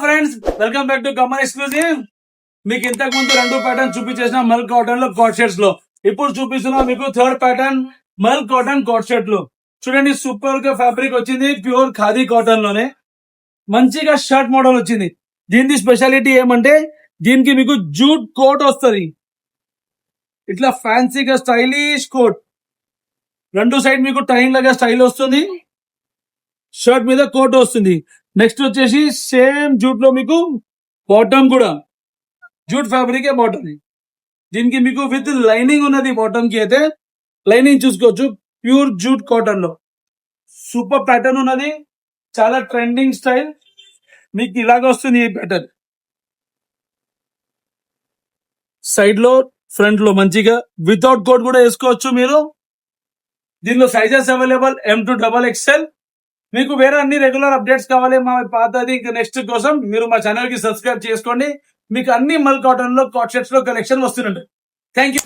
Friends, welcome back to Kamal exclusive. మీకు ఇంతకు ముందు 2 ప్యాటర్న్ చూపించేసిన మల్ కాటన్ లో కాట్ షర్ట్స్ లో ఇప్పుడు చూపిస్తున్నా మీకు 3rd ప్యాటర్న్ మల్ కాటన్ కాట్ షర్ట్ లో. చూడండి, సూపర్ గా ఫ్యాబ్రిక్ వచ్చింది, ప్యూర్ ఖాదీ కాటన్ లోనే మంచిగా షర్ట్ మోడల్ వచ్చింది. దీని స్పెషాలిటీ ఏమంటే దీనికి మీకు జూట్ కోట్ వస్తుంది, ఇట్లా ఫ్యాన్సీగా స్టైలిష్ కోట్. 2 సైడ్ మీకు టైం లాగా స్టైల్ వస్తుంది, షర్ట్ మీద కోట్ వస్తుంది. నెక్స్ట్ వచ్చేసి సేమ్ జూట్ లో మీకు బాటమ్ కూడా జూట్ ఫ్యాబ్రిక్ బాటమ్. దీనికి మీకు విత్ లైనింగ్ ఉన్నది, బాటమ్ కి అయితే లైనింగ్ చూసుకోవచ్చు. ప్యూర్ జూట్ కాటన్ లో సూపర్ ప్యాటర్న్ ఉన్నది, చాలా ట్రెండింగ్ స్టైల్. మీకు ఇలాగ వస్తుంది ఈ ప్యాటర్న్, సైడ్ లో ఫ్రంట్ లో మంచిగా వితౌట్ కోట్ కూడా వేసుకోవచ్చు మీరు. దీనిలో సైజెస్ అవైలబుల్ M2XXL. మీకు వేరే అన్ని రెగ్యులర్ అప్డేట్స్ కావాలి మా పాతది ఇంకా నెక్స్ట్ కోసం మీరు మా ఛానల్ కి సబ్స్క్రైబ్ చేసుకోండి. మీకు అన్ని మల్ కాటన్ లో కాట్ షర్ట్స్ లో కలెక్షన్ వస్తుందండి. Thank you.